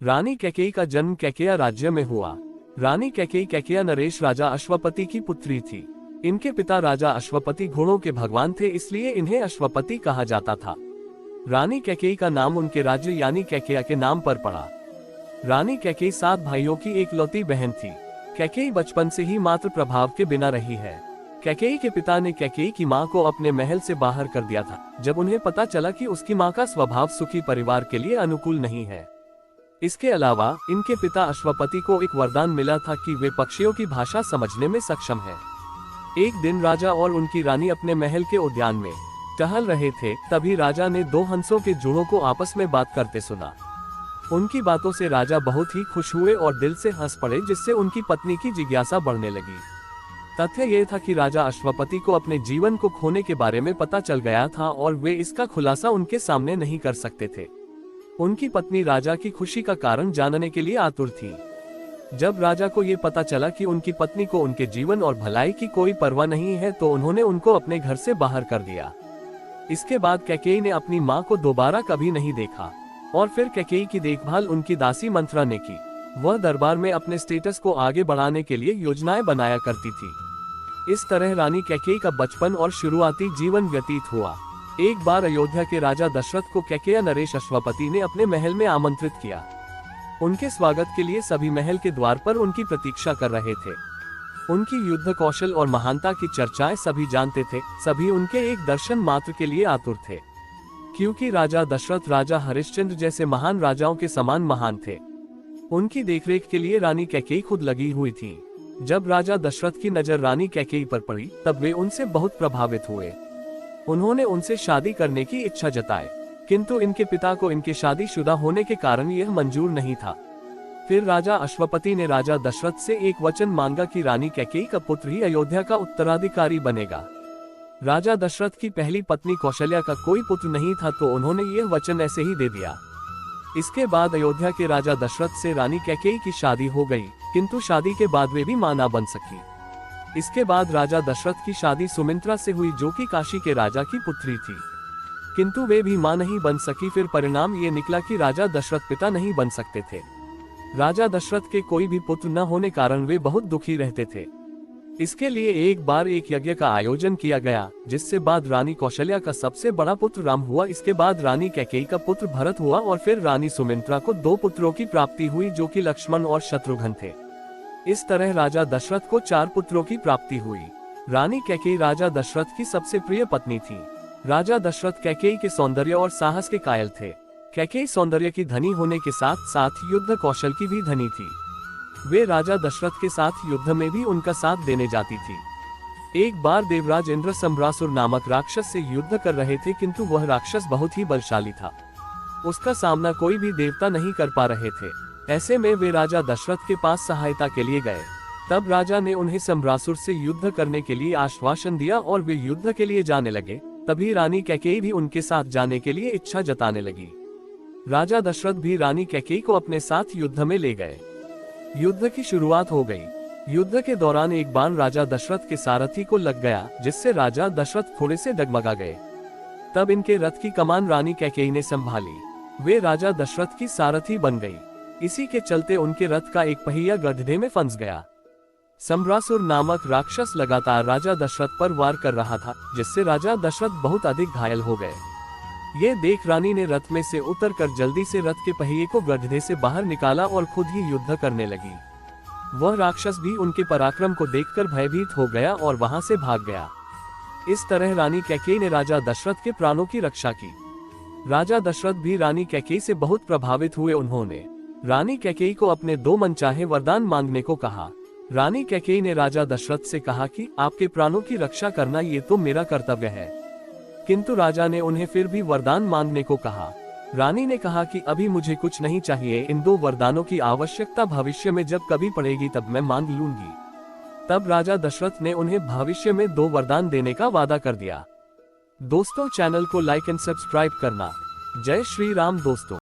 रानी कैकेयी का जन्म कैकेय राज्य में हुआ। रानी कैकेयी कैकेय नरेश राजा अश्वपति की पुत्री थी। इनके पिता राजा अश्वपति घोड़ों के भगवान थे, इसलिए इन्हें अश्वपति कहा जाता था। रानी कैकेयी का नाम उनके राज्य यानी कैकेय के नाम पर पड़ा। रानी कैकेयी 7 भाइयों की एकलौती बहन थी। कैकेयी बचपन से ही मातृ प्रभाव के बिना रही है। कैकेयी के पिता ने कैकेयी की मां को अपने महल से बाहर कर दिया था, जब उन्हें पता चला कि उसकी मां का स्वभाव सुखी परिवार के लिए अनुकूल नहीं है। इसके अलावा इनके पिता अश्वपति को एक वरदान मिला था कि वे पक्षियों की भाषा समझने में सक्षम हैं। एक दिन राजा और उनकी रानी अपने महल के उद्यान में टहल रहे थे, तभी राजा ने 2 हंसों के जोड़ों को आपस में बात करते सुना। उनकी बातों से राजा बहुत ही खुश हुए और दिल से हंस पड़े, जिससे उनकी पत्नी की जिज्ञासा बढ़ने लगी। तथ्य यह था कि राजा अश्वपति को अपने जीवन को खोने के बारे में पता चल गया था और वे इसका खुलासा उनके सामने नहीं कर सकते थे। उनकी पत्नी राजा की खुशी का कारण जानने के लिए आतुर थी। जब राजा को ये पता चला कि उनकी पत्नी को उनके जीवन और भलाई की कोई परवाह नहीं है, तो उन्होंने उनको अपने घर से बाहर कर दिया। इसके बाद कैकेयी ने अपनी मां को दोबारा कभी नहीं देखा और फिर कैकेयी की देखभाल उनकी दासी मंत्रा ने की। वह दरबार में अपने स्टेटस को आगे बढ़ाने के लिए योजनाएं बनाया करती थी। इस तरह रानी कैकेयी का बचपन और शुरुआती जीवन व्यतीत हुआ। एक बार अयोध्या के राजा दशरथ को कैकेय नरेश अश्वपति ने अपने महल में आमंत्रित किया। उनके स्वागत के लिए सभी महल के द्वार पर उनकी प्रतीक्षा कर रहे थे। उनकी युद्ध कौशल और महानता की चर्चाएं सभी जानते थे। सभी उनके एक दर्शन मात्र के लिए आतुर थे, क्योंकि राजा दशरथ राजा हरिश्चंद्र जैसे महान राजाओं के समान महान थे। उनकी देखरेख के लिए रानी कैकेयी खुद लगी हुई थी। जब राजा दशरथ की नजर रानी कैकेयी पर पड़ी, तब वे उनसे बहुत प्रभावित हुए। उन्होंने उनसे शादी करने की इच्छा जताई, किंतु इनके पिता को इनके शादीशुदा होने के कारण यह मंजूर नहीं था। फिर राजा अश्वपति ने राजा दशरथ से एक वचन मांगा कि रानी कैकेयी का पुत्र ही अयोध्या का उत्तराधिकारी बनेगा। राजा दशरथ की पहली पत्नी कौशल्या का कोई पुत्र नहीं था, तो उन्होंने यह वचन ऐसे ही दे दिया। इसके बाद अयोध्या के राजा दशरथ से रानी कैकेयी की शादी हो गई, किंतु शादी के बाद वे भी मां ना बन सकी। इसके बाद राजा दशरथ की शादी सुमित्रा से हुई, जो कि काशी के राजा की पुत्री थी, किंतु वे भी मां नहीं बन सकी। फिर परिणाम ये निकला कि राजा दशरथ पिता नहीं बन सकते थे। राजा दशरथ के कोई भी पुत्र न होने कारण वे बहुत दुखी रहते थे। इसके लिए एक बार एक यज्ञ का आयोजन किया गया, जिससे बाद रानी कौशल्या का सबसे बड़ा पुत्र राम हुआ। इसके बाद रानी कैकेयी का पुत्र भरत हुआ और फिर रानी सुमित्रा को 2 पुत्रों की प्राप्ति हुई, जो कि लक्ष्मण और शत्रुघ्न थे। इस तरह राजा दशरथ को 4 पुत्रों की प्राप्ति हुई। रानी कैकेयी राजा दशरथ की सबसे प्रिय पत्नी थी। राजा दशरथ कैकेयी के सौंदर्य और साहस के कायल थे। कैकेयी सौंदर्य की धनी होने के साथ साथ युद्ध कौशल की भी धनी थी। वे राजा दशरथ के साथ युद्ध में भी उनका साथ देने जाती थी। एक बार देवराज इंद्र सम्रासुर नामक राक्षस से युद्ध कर रहे थे, किंतु वह राक्षस बहुत ही बलशाली था। उसका सामना कोई भी देवता नहीं कर पा रहे थे। ऐसे में वे राजा दशरथ के पास सहायता के लिए गए। तब राजा ने उन्हें सम्रासुर से युद्ध करने के लिए आश्वासन दिया और वे युद्ध के लिए जाने लगे। तभी रानी कैकेयी भी उनके साथ जाने के लिए इच्छा जताने लगी। राजा दशरथ भी रानी कैकेयी को अपने साथ युद्ध में ले गए। युद्ध की शुरुआत हो गई। युद्ध के दौरान एक बाण राजा दशरथ के सारथी को लग गया, जिससे राजा दशरथ थोड़े से डगमगा गए। तब इनके रथ की कमान रानी कैकेयी ने संभाली। वे राजा दशरथ की सारथी बन गई। इसी के चलते उनके रथ का एक पहिया गड्ढे में फंस गया। सम्रासुर नामक राक्षस लगातार राजा दशरथ पर वार कर रहा था, जिससे राजा दशरथ बहुत अधिक घायल हो गए। ये देख रानी ने रथ में से उतरकर जल्दी से रथ के पहिए को गड्ढे से बाहर निकाला और खुद ही युद्ध करने लगी। वह राक्षस भी उनके पराक्रम को देखकर भयभीत हो गया और वहां से भाग गया। इस तरह रानी कैकेयी ने राजा दशरथ के प्राणों की रक्षा की। राजा दशरथ भी रानी कैकेयी से बहुत प्रभावित हुए। उन्होंने रानी कैकेयी को अपने 2 मनचाहे वरदान मांगने को कहा। रानी कैकेयी ने राजा दशरथ से कहा कि आपके प्राणों की रक्षा करना ये तो मेरा कर्तव्य है, किंतु राजा ने उन्हें फिर भी वरदान मांगने को कहा। रानी ने कहा कि अभी मुझे कुछ नहीं चाहिए, इन 2 वरदानों की आवश्यकता भविष्य में जब कभी पड़ेगी तब मैं मांग लूंगी। तब राजा दशरथ ने उन्हें भविष्य में 2 वरदान देने का वादा कर दिया। दोस्तों, चैनल को लाइक एंड सब्सक्राइब करना। जय श्री राम दोस्तों।